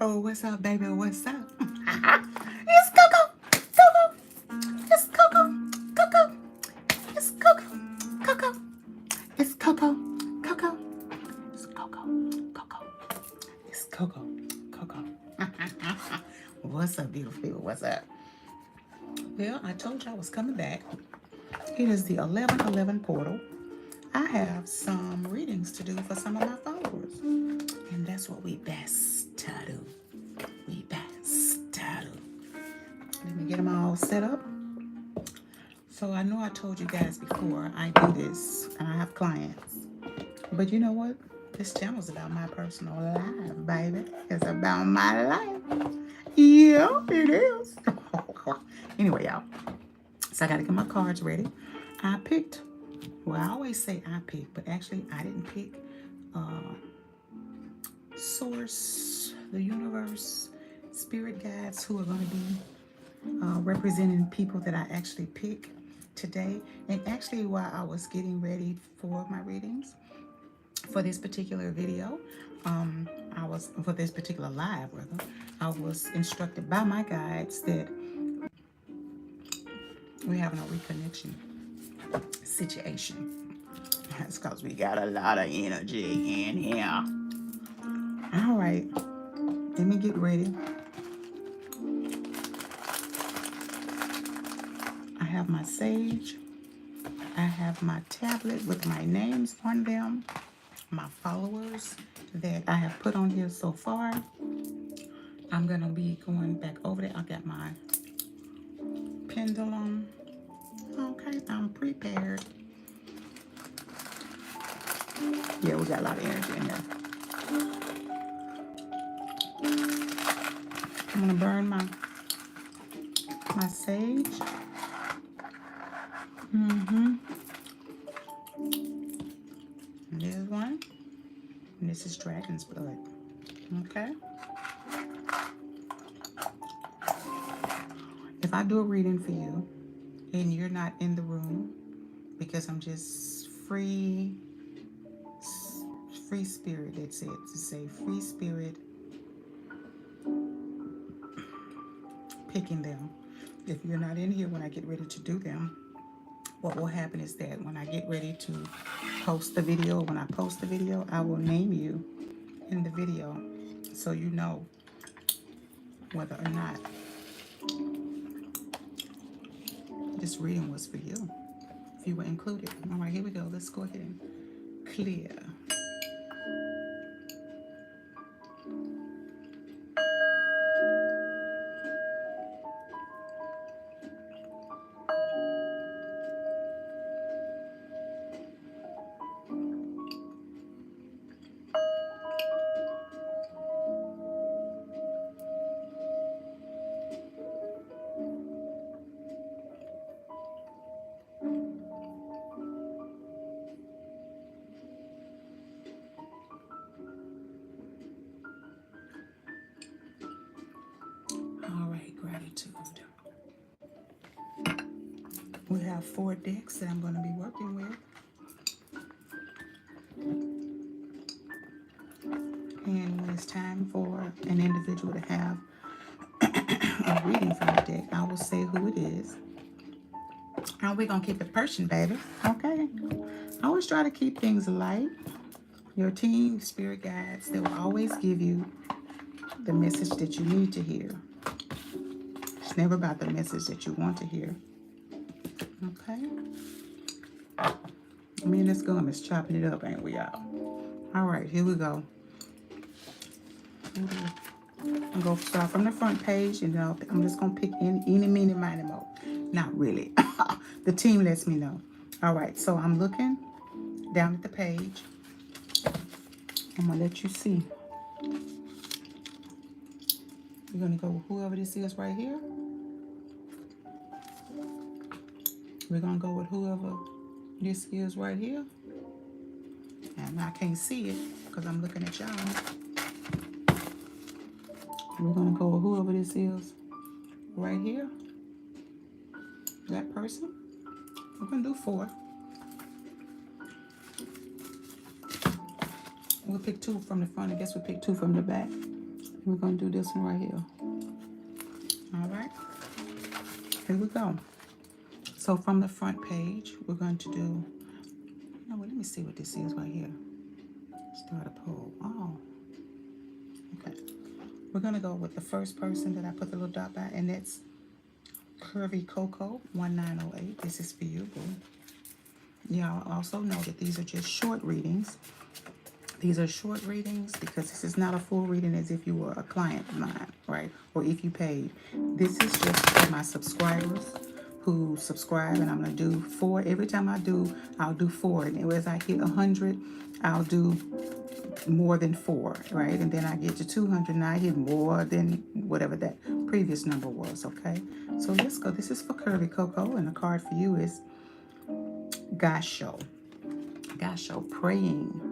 Oh, what's up, baby? What's up? It's Coco. Coco. It's Coco. Coco. It's Coco. Coco. It's Coco. Coco. It's Coco. Coco. It's Coco. Coco. What's up, beautiful people? What's up? Well, I told you I was coming back. It is the 11/11 portal. I have some readings to do for some of my followers. And that's what we best to do. We best to do. Let me get them all set up. So I know I told you guys before I do this and I have clients. But you know what? This channel is about my personal life, baby. It's about my life. Yeah, it is. Anyway, y'all. So I got to get my cards ready. I picked, well, I always say I picked, but actually I didn't pick. Source, the universe, spirit guides who are going to be representing people that I actually pick today. And actually, while I was getting ready for my readings for this particular video, for this particular live, rather, I was instructed by my guides that we're having a reconnection situation. That's because we got a lot of energy in here. All right, let me get ready. I have my sage. I have my tablet with my names on them, my followers that I have put on here so far. I'm going to be going back over there. I got my pendulum. Okay, I'm prepared. Yeah, we got a lot of energy in there. I'm going to burn my sage. There's one. And this is dragon's blood. Okay. If I do a reading for you and you're not in the room because I'm just free spirit, that's it. To say free spirit picking them. If you're not in here when I get ready to do them, what will happen is that when I get ready to post the video, when I post the video, I will name you in the video so you know whether or not this reading was for you, if you were included. All right, here we go. Let's go ahead and clear. Gratitude. We have 4 decks that I'm going to be working with. And when it's time for an individual to have a reading from the deck, I will say who it is. And we're going to keep it Persian, baby. Okay? I always try to keep things light. Your team, spirit guides, they will always give you the message that you need to hear. It's never about the message that you want to hear. Okay? I mean, this gum is chopping it up, ain't we, y'all? All right, here we go. I'm going to start from the front page, and I'm just going to pick any, meeny, miny, mo. Not really. The team lets me know. All right, so I'm looking down at the page. I'm going to let you see. We're going to go with whoever this is right here. We're going to go with whoever this is right here. And I can't see it because I'm looking at y'all. We're going to go with whoever this is right here. That person. We're going to do 4. We'll pick 2 from the front. I guess we'll pick 2 from the back. We're going to do this one right here. All right. Here we go. So from the front page, we're going to do, no, let me see what this is right here. Start a poll. Oh, okay. We're going to go with the first person that I put the little dot by, and that's Curvy Coco 1908. This is for you, boo. Y'all also know that these are just short readings. These are short readings because this is not a full reading as if you were a client of mine, right? Or if you paid. This is just for my subscribers who subscribe, and I'm going to do 4. Every time I do, I'll do 4. And as I hit 100, I'll do more than 4, right? And then I get to 200, and I hit more than whatever that previous number was, okay? So let's go. This is for Curvy Coco, and the card for you is Gasho. Gasho, praying.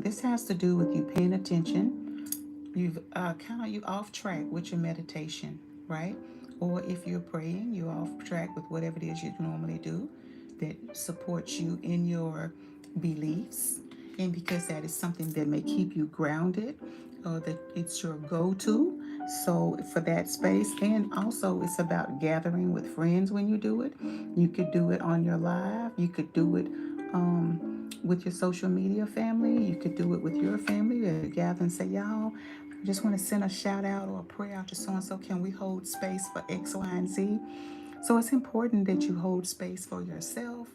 This has to do with you paying attention. You've kind of you off track with your meditation, right? Or if you're praying, you're off track with whatever it is you normally do that supports you in your beliefs. And because that is something that may keep you grounded, or that it's your go-to. So for that space, and also it's about gathering with friends when you do it. You could do it on your live. You could do it with your social media family. You could do it with your family. Gather and say, y'all, I just want to send a shout out or a prayer out to so-and-so. Can we hold space for X, Y, and Z? So it's important that you hold space for yourself.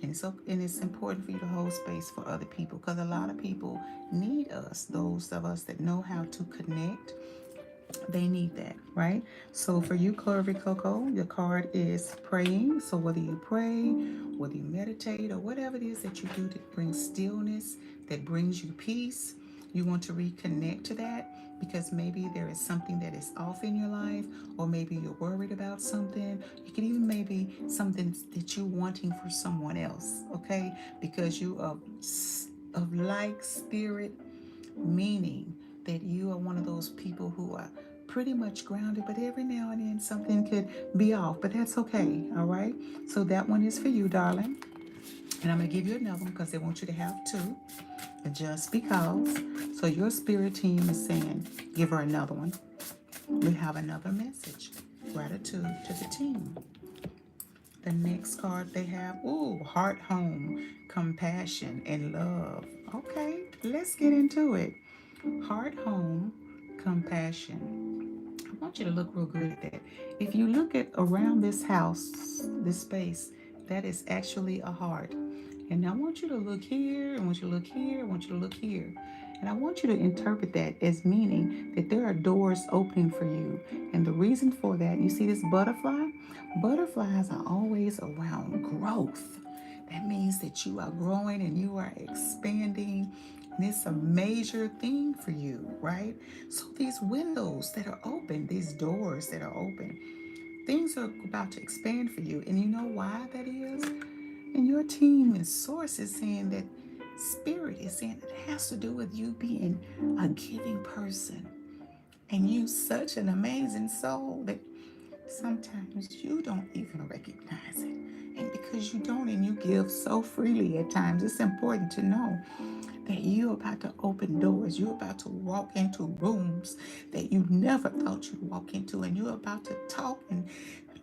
And it's important for you to hold space for other people, because a lot of people need us. Those of us that know how to connect, they need that, right? So for you, Curvy Coco, your card is praying. So whether you pray, whether you meditate, or whatever it is that you do that brings stillness, that brings you peace, you want to reconnect to that, because maybe there is something that is off in your life, or maybe you're worried about something. You could even maybe something that you're wanting for someone else, okay? Because you are of like spirit, meaning that you are one of those people who are pretty much grounded, but every now and then something could be off, but that's okay, all right? So that one is for you, darling. And I'm going to give you another one because they want you to have 2, just because. So your spirit team is saying, give her another one. We have another message. Gratitude to the team. The next card they have, heart, home, compassion, and love. Okay, let's get into it. Heart, home, compassion. I want you to look real good at that. If you look at around this house, this space, that is actually a heart. And I want you to look here, I want you to look here, I want you to look here. And I want you to interpret that as meaning that there are doors opening for you. And the reason for that, you see this butterfly? Butterflies are always around growth. That means that you are growing and you are expanding. And it's a major thing for you, right? So these windows that are open, these doors that are open, things are about to expand for you. And you know why that is? And your team and source is saying that spirit is saying it has to do with you being a giving person. And you such an amazing soul that sometimes you don't even recognize it. And because you don't and you give so freely at times, it's important to know that you're about to open doors. You're about to walk into rooms that you never thought you'd walk into. And you're about to talk and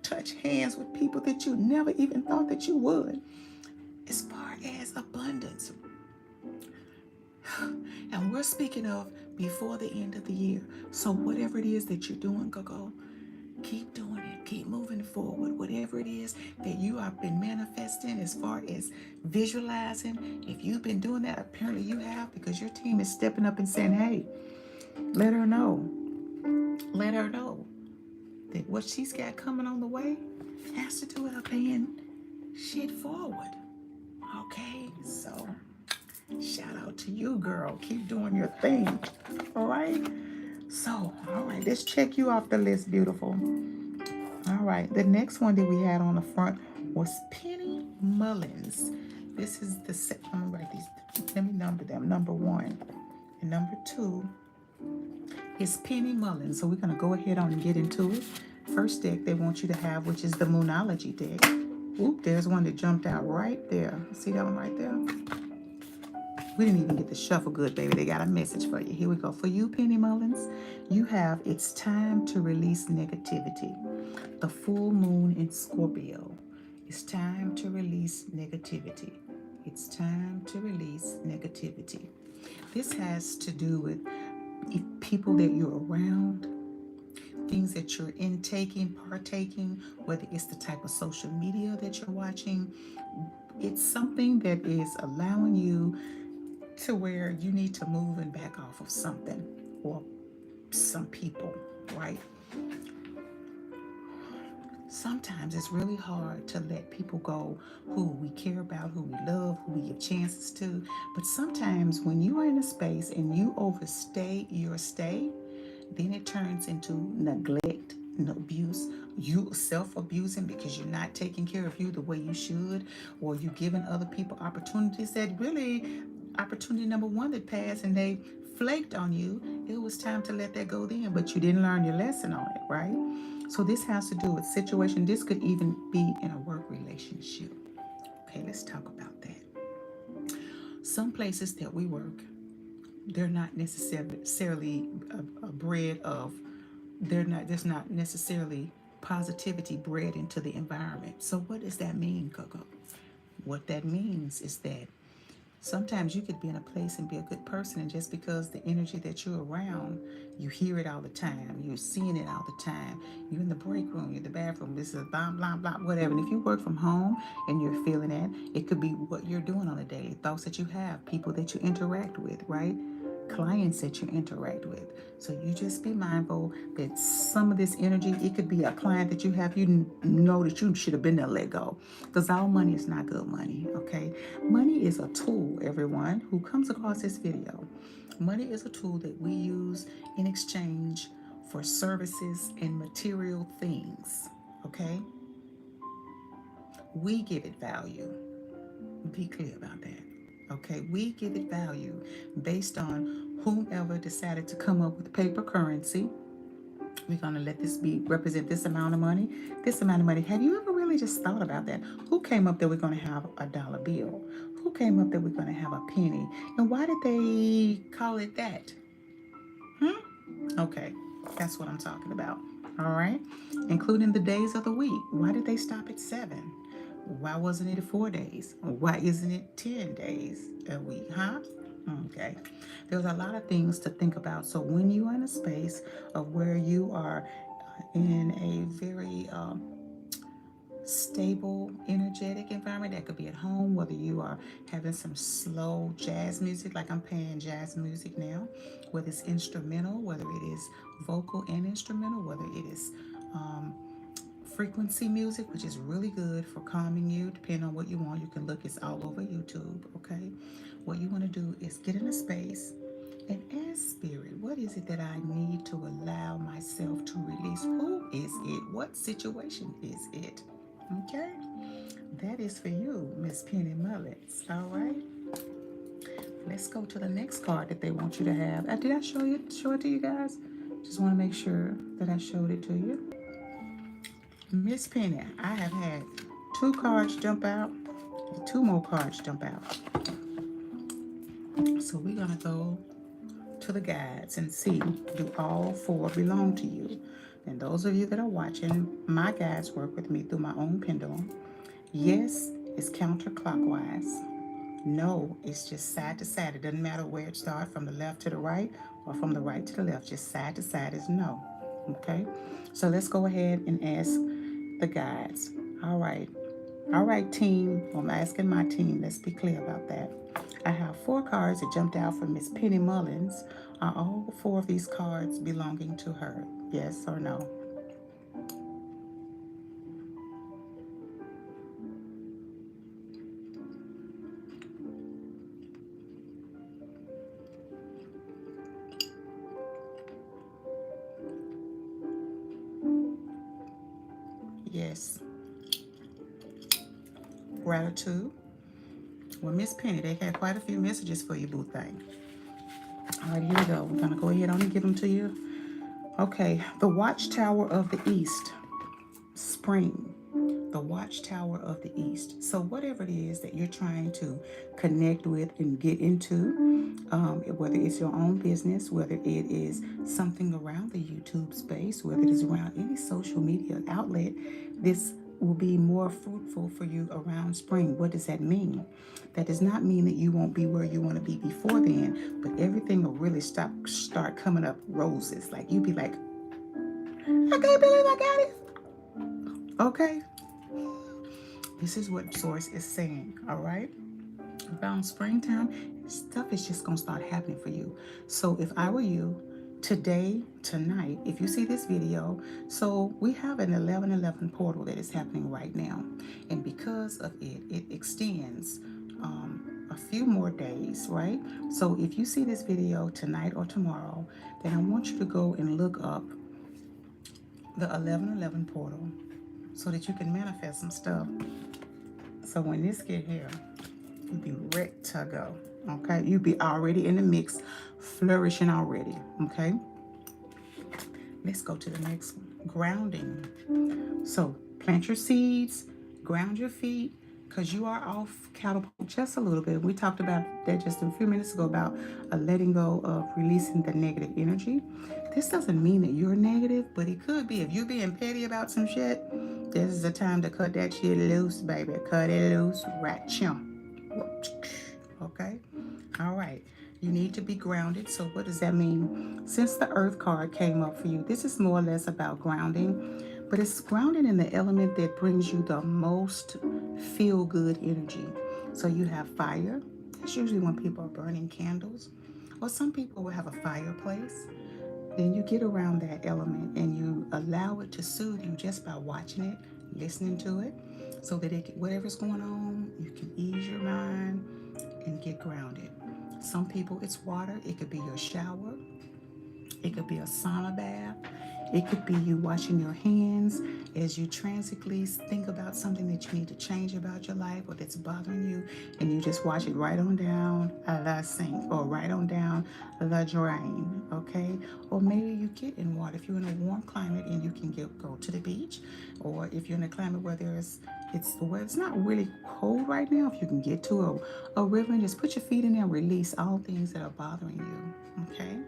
touch hands with people that you never even thought that you would. As far as abundance. And we're speaking of before the end of the year. So whatever it is that you're doing, go. Keep doing it. Keep moving forward. Whatever it is that you have been manifesting as far as visualizing, if you've been doing that, apparently you have, because your team is stepping up and saying, hey, let her know. Let her know that what she's got coming on the way has to do with her paying shit forward. Okay, so shout out to you, girl. Keep doing your thing. All right. So, all right, let's check you off the list, beautiful. All right, the next one that we had on the front was Penny Mullins. This is the set. Let me write these. Let me number them. Number 1 and number 2 is Penny Mullins. So we're gonna go ahead on and get into it. First deck they want you to have, which is the Moonology deck. Oop, there's one that jumped out right there. See that one right there? We didn't even get the shuffle good, baby. They got a message for you. Here we go. For you, Penny Mullins, you have it's time to release negativity. The full moon in Scorpio. It's time to release negativity. It's time to release negativity. This has to do with people that you're around, things that you're intaking, partaking, whether it's the type of social media that you're watching. It's something that is allowing you to where you need to move and back off of something or some people, right? Sometimes it's really hard to let people go who we care about, who we love, who we give chances to. But sometimes when you are in a space and you overstay your stay, then it turns into neglect and abuse. You self-abusing because you're not taking care of you the way you should, or you giving other people opportunities that really, opportunity number one that passed and they flaked on you. It was time to let that go then, but you didn't learn your lesson on it, right? So this has to do with situation. This could even be in a work relationship. Okay, let's talk about that. Some places that we work, they're not necessarily a bred of, there's not necessarily positivity bred into the environment. So what does that mean, Coco? What that means is that sometimes you could be in a place and be a good person, and just because the energy that you're around, you hear it all the time, you're seeing it all the time, you're in the break room, you're in the bathroom, this is blah, blah, blah, whatever. And if you work from home and you're feeling that, it could be what you're doing on a daily, thoughts that you have, people that you interact with, right? Clients that you interact with. So you just be mindful that some of this energy, it could be a client that you have, you know that you should have been there, let go. Because all money is not good money, okay? Money is a tool, everyone who comes across this video. Money is a tool that we use in exchange for services and material things, okay? We give it value. Be clear about that. Okay, we give it value based on whomever decided to come up with paper currency. We're going to let this be represent this amount of money, this amount of money. Have you ever really just thought about that? Who came up that we're going to have a dollar bill? Who came up that we're going to have a penny? And why did they call it that? Okay, that's what I'm talking about. All right, including the days of the week. Why did they stop at 7? Why wasn't it 4 days? Why isn't it 10 days a week, huh? Okay. There's a lot of things to think about. So when you are in a space of where you are in a very stable, energetic environment, that could be at home, whether you are having some slow jazz music, like I'm playing jazz music now, whether it's instrumental, whether it is vocal and instrumental, whether it is frequency music, which is really good for calming you, depending on what you want. You can look, it's all over YouTube, okay? What you want to do is get in a space and ask Spirit, what is it that I need to allow myself to release? Who is it? What situation is it? Okay? That is for you, Miss Penny Mullins, all right? Let's go to the next card that they want you to have. Did I show it to you guys? Just want to make sure that I showed it to you. Miss Penny, I have had 2 cards jump out, 2 more cards jump out. So we're going to go to the guides and see, do all 4 belong to you? And those of you that are watching, my guides work with me through my own pendulum. Yes, it's counterclockwise. No, it's just side to side. It doesn't matter where it starts, from the left to the right or from the right to the left. Just side to side is no. Okay? So let's go ahead and ask the guides. All right, team. I'm asking my team. Let's be clear about that. I have 4 cards that jumped out for Miss Penny Mullins. Are all 4 of these cards belonging to her? Yes or no? Yes. Gratitude. Well, Miss Penny, they had quite a few messages for you, boo thing. All right, here we go. We're going to go ahead on and give them to you. Okay, the Watchtower of the East. Spring. the watchtower of the east. So whatever it is that you're trying to connect with and get into, whether it's your own business, whether it is something around the YouTube space, whether it is around any social media outlet, this will be more fruitful for you around spring. What does that mean? That does not mean that you won't be where you want to be before then, but everything will really start coming up roses. Like you be like, I can't believe I got it. Okay, this is what Source is saying. All right, around springtime, stuff is just gonna start happening for you. So if I were you, today, tonight, if you see this video, so we have an 11/11 portal that is happening right now, and because of it, it extends a few more days, right? So if you see this video tonight or tomorrow, then I want you to go and look up the 11/11 portal so that you can manifest some stuff. So when this get here, you be ready to go. Okay, you be already in the mix, flourishing already. Okay, let's go to the next one. Grounding. So plant your seeds, ground your feet, because you are off catapult just a little bit. We talked about that just a few minutes ago about letting go of releasing the negative energy. This doesn't mean that you're negative, but it could be. If you're being petty about some shit, this is the time to cut that shit loose, baby. Cut it loose, right, chum. Okay, all right. You need to be grounded. So what does that mean? Since the earth card came up for you, this is more or less about grounding, but it's grounded in the element that brings you the most feel-good energy. So you have fire. That's usually when people are burning candles, or some people will have a fireplace. Then you get around that element and you allow it to soothe you just by watching it, listening to it, so that whatever's going on, you can ease your mind and get grounded. Some people, it's water. It could be your shower. It could be a sauna bath. It could be you washing your hands as you transiently think about something that you need to change about your life or that's bothering you, and you just wash it right on down the sink or right on down the drain, okay? Or maybe you get in water if you're in a warm climate and you can go to the beach, or if you're in a climate where it's not really cold right now, if you can get to a river and just put your feet in there and release all things that are bothering you, okay?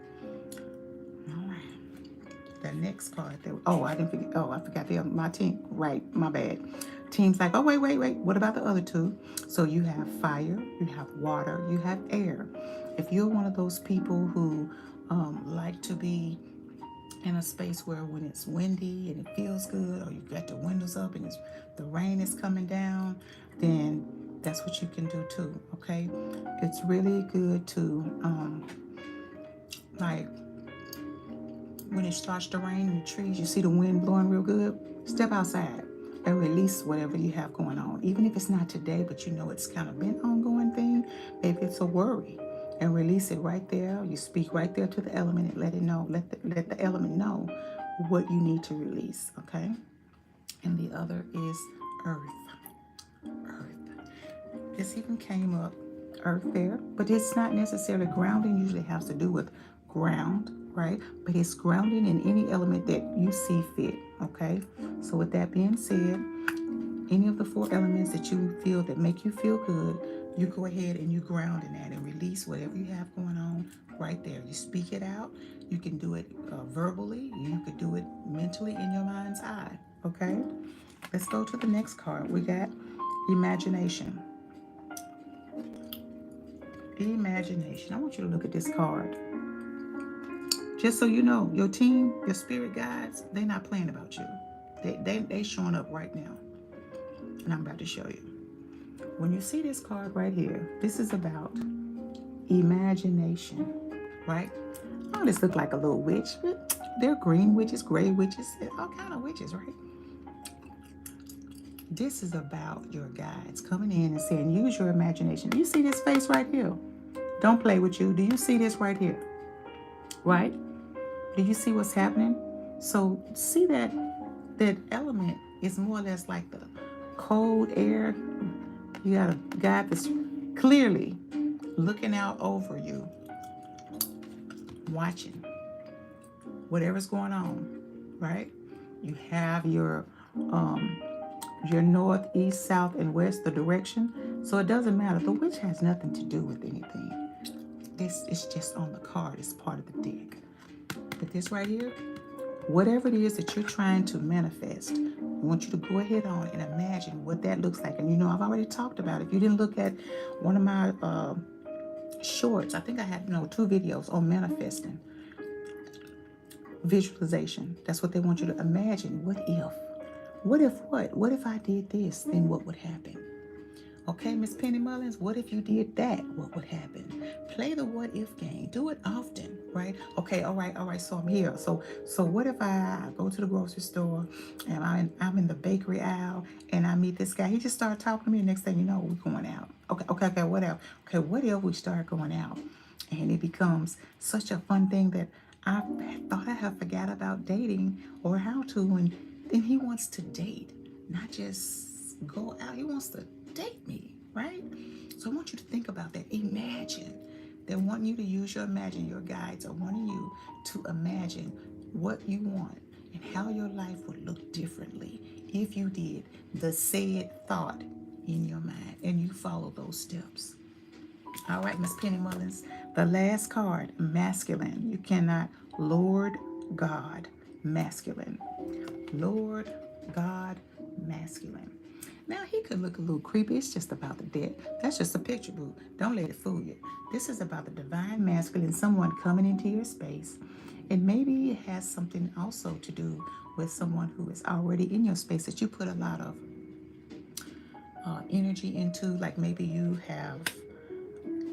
The next card. I didn't forget. Oh, I forgot my team. Right, my bad. Team's like, oh, wait. What about the other two? So you have fire, you have water, you have air. If you're one of those people who like to be in a space where when it's windy and it feels good, or you got the windows up and the rain is coming down, then that's what you can do too, okay? It's really good to like, when it starts to rain in the trees, you see the wind blowing real good, step outside and release whatever you have going on. Even if it's not today, but you know it's kind of been an ongoing thing, maybe it's a worry, and release it right there. You speak right there to the element and let it know, let the element know what you need to release, okay? And the other is earth. This even came up, earth there, but it's not necessarily grounding. Usually has to do with ground, right? But it's grounding in any element that you see fit, okay? So with that being said, any of the 4 elements that you feel that make you feel good, you go ahead and you ground in that and release whatever you have going on right there. You speak it out. You can do it verbally. You could do it mentally in your mind's eye, okay? Let's go to the next card. We got imagination. Imagination. I want you to look at this card. Just so you know, your team, your spirit guides, they're not playing about you. They showing up right now. And I'm about to show you. When you see this card right here, this is about imagination, right? Oh, this look like a little witch. They're green witches, gray witches, all kind of witches, right? This is about your guides coming in and saying, use your imagination. Do you see this face right here? Don't play with you. Do you see this right here? Right? Do you see what's happening? So see that element is more or less like the cold air. You got a guide that's clearly looking out over you, watching whatever's going on, right? You have your your north, east, south, and west, the direction. So it doesn't matter. The witch has nothing to do with anything. This is just on the card. It's part of the deck. But this right here, whatever it is that you're trying to manifest, I want you to go ahead on and imagine what that looks like. And you know, I've already talked about it. If you didn't look at one of my shorts, I think I had 2 videos on manifesting. Visualization. That's what they want you to imagine. What if? What if what? What if I did this? Then what would happen? Okay, Miss Penny Mullins, what if you did that? What would happen? Play the what if game. Do it often, right? Okay, all right. So I'm here. So what if I go to the grocery store and I'm in the bakery aisle and I meet this guy? He just started talking to me. And next thing you know, we're going out. Okay, whatever. Okay, what if we start going out and it becomes such a fun thing that I thought I have forgot about dating or how to, and then he wants to date, not just go out. He wants to date me, right? So I want you to think about that. Imagine. They're wanting you to use your imagine. Your guides are wanting you to imagine what you want and how your life would look differently if you did the said thought in your mind and you follow those steps. All right, Miss Penny Mullins, the last card, masculine. You cannot, Lord God, masculine. Lord God, masculine. Now, he could look a little creepy. It's just about the dead. That's just a picture, boo. Don't let it fool you. This is about the divine masculine, someone coming into your space. And maybe it has something also to do with someone who is already in your space that you put a lot of energy into. Like maybe you have,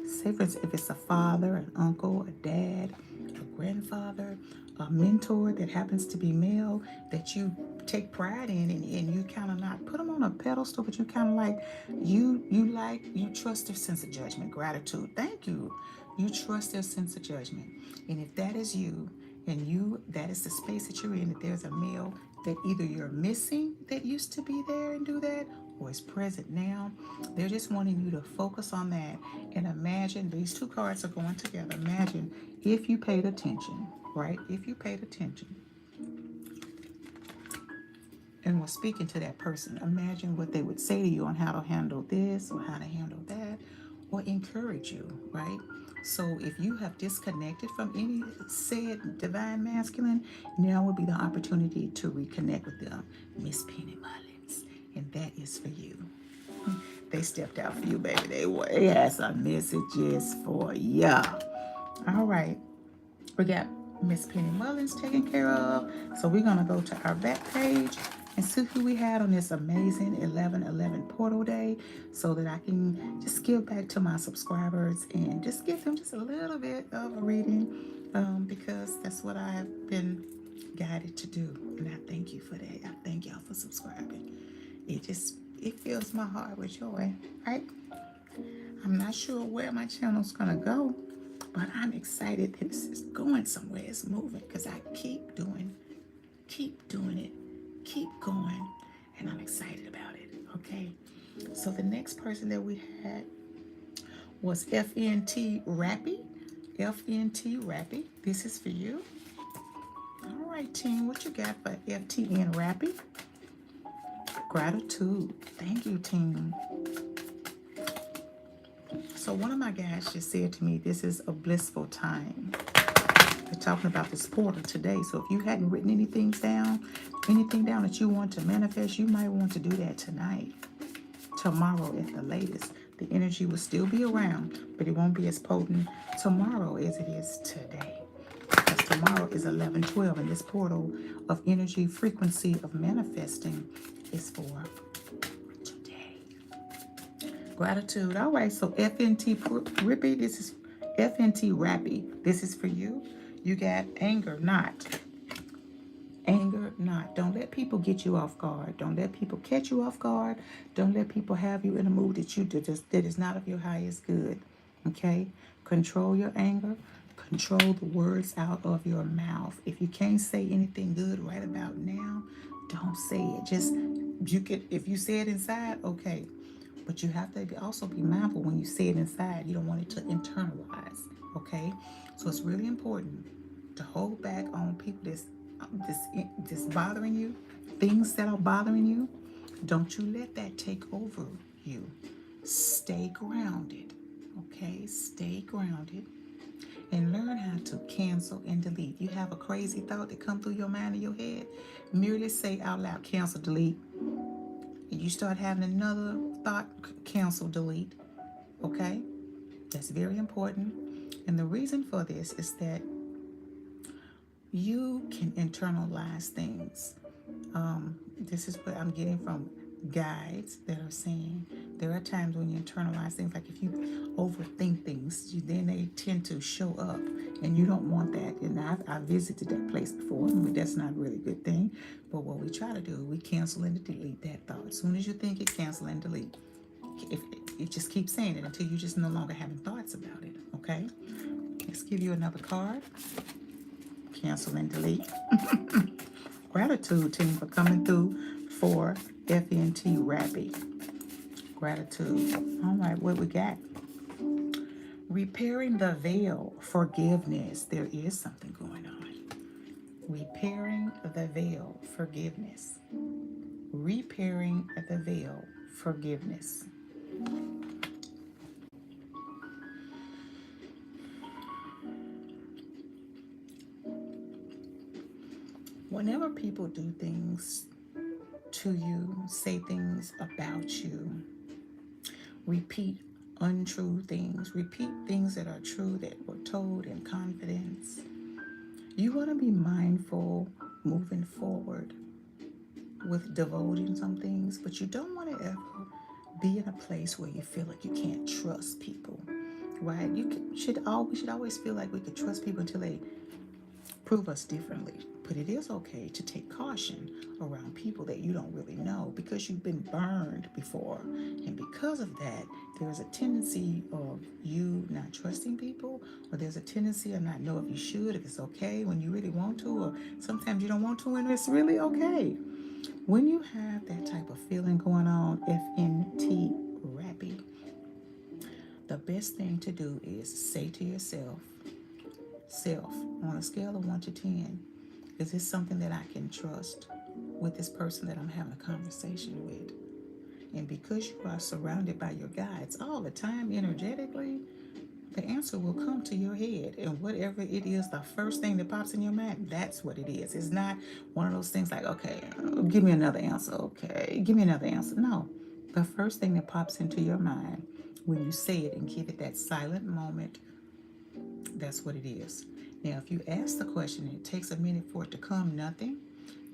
say for instance, if it's a father, an uncle, a dad, a grandfather, a mentor that happens to be male that you take pride in, and you kind of not put them on a pedestal, but you kind of like, you trust their sense of judgment, gratitude. Thank you. You trust their sense of judgment. And if that is you, and that is the space that you're in, that there's a male that either you're missing that used to be there and do that, or is present now, they're just wanting you to focus on that and imagine these 2 cards are going together. Imagine if you paid attention, right? If you paid attention and was speaking to that person, imagine what they would say to you on how to handle this or how to handle that, or encourage you, right? So if you have disconnected from any said divine masculine, now would be the opportunity to reconnect with them. Miss Penny Mullins, and that is for you. They stepped out for you, baby. They had some messages for ya. All right. We got Miss Penny Mullins taken care of. So we're going to go to our back page and see who we had on this amazing 11/11 portal day, so that I can just give back to my subscribers and just give them just a little bit of a reading, because that's what I've been guided to do. And I thank you for that. I thank y'all for subscribing. It fills my heart with joy, right? I'm not sure where my channel's going to go, but I'm excited that it's going somewhere. It's moving because I keep doing it, keep going, and I'm excited about it, okay? So the next person that we had was FNT Rappy. FNT Rappy, this is for you. All right, team, what you got for FTN Rappy? Gratitude. Thank you, team. So one of my guys just said to me, this is a blissful time. We're talking about this portal today. So if you hadn't written anything down that you want to manifest, you might want to do that tonight. Tomorrow at the latest. The energy will still be around, but it won't be as potent tomorrow as it is today. Because tomorrow is 11/12, and this portal of energy, frequency of manifesting is for today. Gratitude. All right, so FNT Rappy, this is FNT Rappy. This is for you. You got anger not. Anger not. Don't let people get you off guard. Don't let people catch you off guard. Don't let people have you in a mood that is not of your highest good. Okay? Control your anger. Control the words out of your mouth. If you can't say anything good right about now, don't say it. If you say it inside, okay. But you have to also be mindful when you say it inside. You don't want it to internalize. Okay? So it's really important to hold back on people that's bothering you, things that are bothering you, Don't you let that take over you. Stay grounded, okay? Stay grounded and learn how to cancel and delete. You have a crazy thought that come through your mind and your head, merely say out loud, cancel, delete. And you start having another thought, cancel, delete, okay? That's very important. And the reason for this is that you can internalize things. This is what I'm getting from guides that are saying there are times when you internalize things, like if you overthink things, then they tend to show up, and you don't want that. And I visited that place before, and that's not really a good thing. But what we try to do, we cancel and delete that thought. As soon as you think it, cancel and delete. If it just keeps saying it until you just no longer having thoughts about it. Okay, let's give you another card. Cancel and delete. Gratitude, team, for coming through for FNT Rappy. Gratitude. All right, what we got? Repairing the veil, forgiveness. There is something going on. Repairing the veil, forgiveness. Repairing the veil, forgiveness. Whenever people do things to you, say things about you, repeat untrue things, repeat things that are true that were told in confidence, you want to be mindful moving forward with divulging some things, but you don't want to ever be in a place where you feel like you can't trust people, right? We should always feel like we could trust people until they prove us differently. But it is okay to take caution around people that you don't really know, because you've been burned before. And because of that, there's a tendency of you not trusting people, or there's a tendency of not know if you should, if it's okay when you really want to, or sometimes you don't want to and it's really okay. When you have that type of feeling going on, FNT Rappy, the best thing to do is say to yourself, on a scale of 1 to 10, is this something that I can trust with this person that I'm having a conversation with? And because you are surrounded by your guides all the time energetically, the answer will come to your head. And whatever it is, the first thing that pops in your mind, that's what it is. It's not one of those things like, okay, give me another answer. Okay, give me another answer. No, the first thing that pops into your mind when you say it and give it that silent moment, that's what it is. Now, if you ask the question and it takes a minute for it to come, nothing,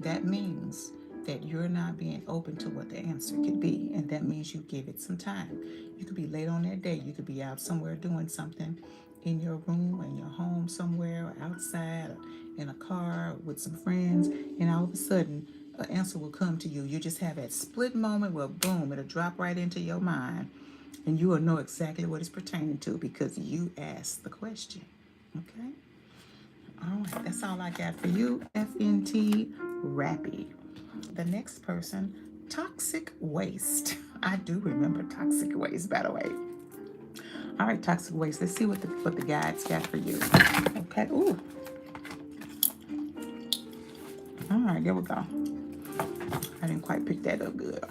that means that you're not being open to what the answer could be. And that means you give it some time. You could be late on that day. You could be out somewhere doing something in your room, in your home somewhere, or outside, or in a car with some friends. And all of a sudden, an answer will come to you. You just have that split moment where, boom, it'll drop right into your mind. And you will know exactly what it's pertaining to because you asked the question. Okay? All right, that's all I got for you, FNT Rappy. The next person, toxic waste. I do remember toxic waste, by the way. All right, toxic waste. Let's see what the guides got for you. Okay. Ooh. All right, there we go. I didn't quite pick that up good.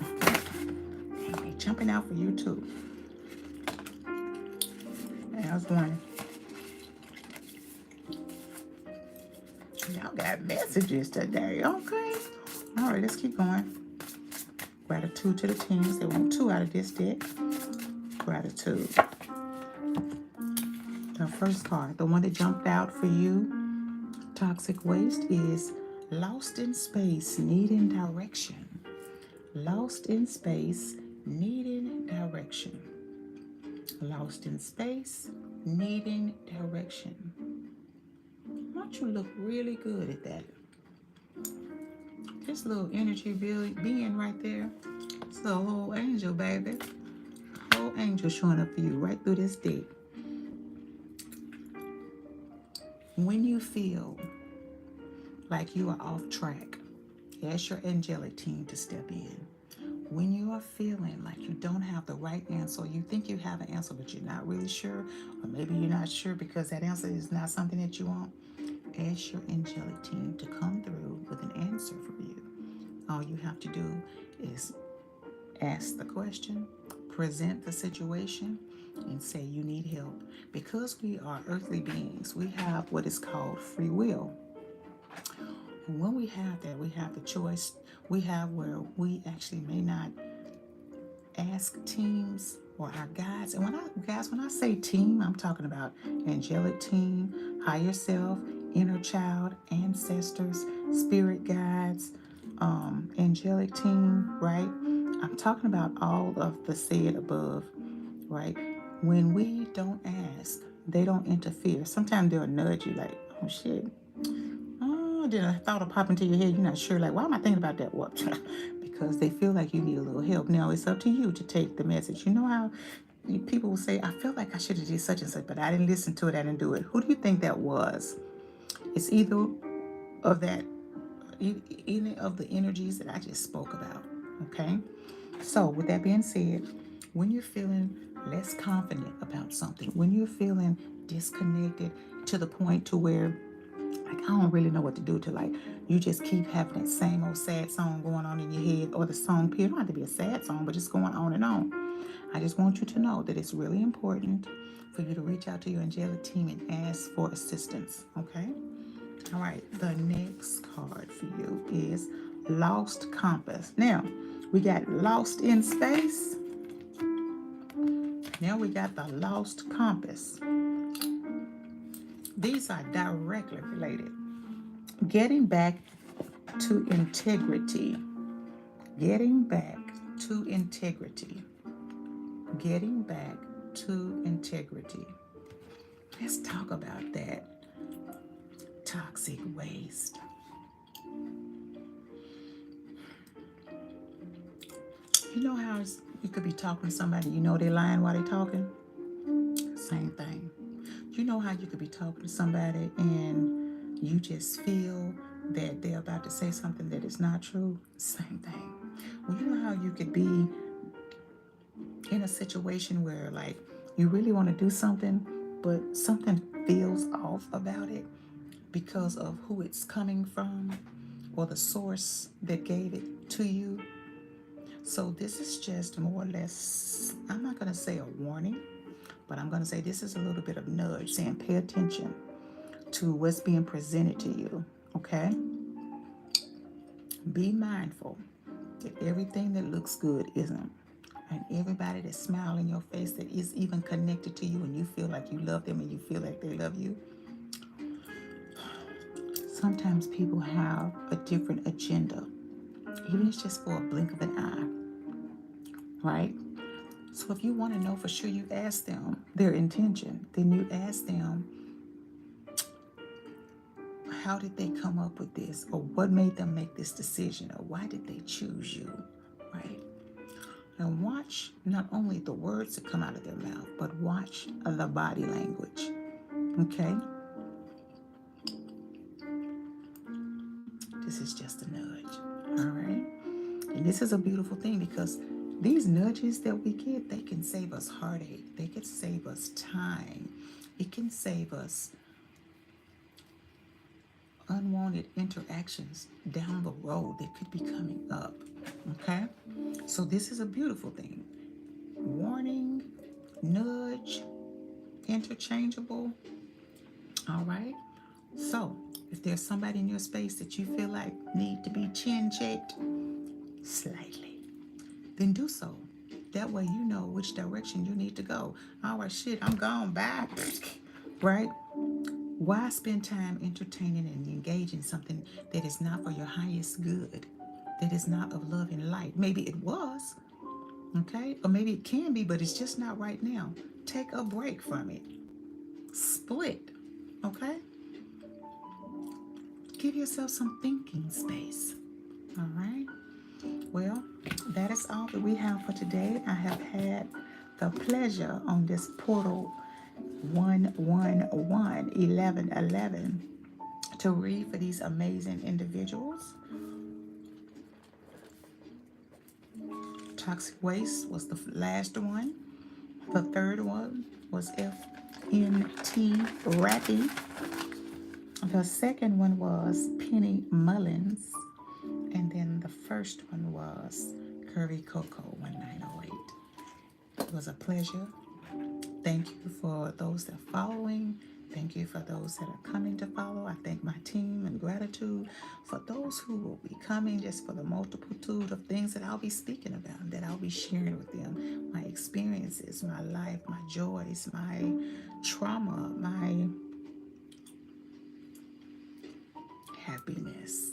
Okay, jumping out for you too. And I was wondering. Y'all got messages today, okay? All right, let's keep going. Gratitude to the teams. They want 2 out of this deck. Gratitude. The first card, the one that jumped out for you, toxic waste, is lost in space, needing direction. Lost in space, needing direction. Lost in space, needing direction. Why don't you look really good at that? This little energy being right there. It's a whole angel, baby. Whole angel showing up for you right through this deck. When you feel like you are off track, ask your angelic team to step in. When you are feeling like you don't have the right answer, or you think you have an answer but you're not really sure, or maybe you're not sure because that answer is not something that you want, ask your angelic team to come through with an answer for you. All you have to do is Ask the question, present the situation, and say you need help. Because we are earthly beings, we have what is called free will. And when we have that, we have the choice. We have where we actually may not ask teams or our guides. And when I say team, I'm talking about angelic team, higher self, inner child, ancestors, spirit guides, angelic team, right? I'm talking about all of the said above, right? When we don't ask, they don't interfere. Sometimes they'll nudge you like, oh shit. Oh, did a thought will pop into your head? You're not sure, like, why am I thinking about that? What? Because they feel like you need a little help. Now it's up to you to take the message. You know how people will say, I felt like I should have did such and such, but I didn't listen to it, I didn't do it. Who do you think that was? It's either of that, any of the energies that I just spoke about. Okay? So with that being said, when you're feeling less confident about something, when you're feeling disconnected to the point to where like I don't really know what to do, to like you just keep having that same old sad song going on in your head, or the song period. It don't have to be a sad song, but just going on and on. I just want you to know that it's really important for you to reach out to your angelic team and ask for assistance. Okay? All right, the next card for you is Lost Compass. Now, we got Lost in Space. Now we got the Lost Compass. These are directly related. Getting back to integrity. Getting back to integrity. Getting back to integrity. Let's talk about that. Toxic waste. You know how you could be talking to somebody, you know they're lying while they're talking? Same thing. You know how you could be talking to somebody and you just feel that they're about to say something that is not true? Same thing. Well, you know how you could be in a situation where like you really want to do something, but something feels off about it because of who it's coming from or the source that gave it to you. So this is just more or less, I'm not going to say a warning, but I'm going to say this is a little bit of nudge saying pay attention to what's being presented to you, okay? Be mindful that everything that looks good isn't. And everybody that smiles in your face that is even connected to you and you feel like you love them and you feel like they love you. Sometimes people have a different agenda, even if it's just for a blink of an eye, right? So if you want to know for sure, you ask them their intention. Then you ask them, how did they come up with this? Or what made them make this decision? Or why did they choose you, right? And watch not only the words that come out of their mouth, but watch the body language, okay? This is just a nudge, all right? And this is a beautiful thing because these nudges that we get, they can save us heartache. They can save us time. It can save us unwanted interactions down the road that could be coming up, okay? So this is a beautiful thing. Warning, nudge, interchangeable, all right? So if there's somebody in your space that you feel like need to be chin checked slightly, then do so. That way you know which direction you need to go. All right, shit, I'm gone, bye. Right? Why spend time entertaining and engaging something that is not for your highest good, that is not of love and light? Maybe it was, okay? Or maybe it can be, but it's just not right now. Take a break from it. Split, okay? Give yourself some thinking space, all right? Well, that is all that we have for today. I have had the pleasure on this portal 11111 to read for these amazing individuals. Toxic waste was the last one. The third one was FNT Ratty. The second one was Penny Mullins. And then the first one was Curry Coco 1908. It was a pleasure. Thank you for those that are following. Thank you for those that are coming to follow. I thank my team and gratitude for those who will be coming, just for the multitude of things that I'll be speaking about, that I'll be sharing with them. My experiences, my life, my joys, my trauma, my happiness.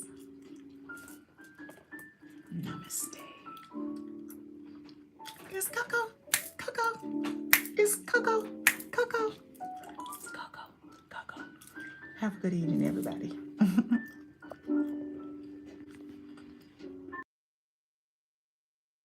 Namaste. It's Coco. Coco. It's Coco. Coco. It's Coco. Coco. Have a good evening, everybody.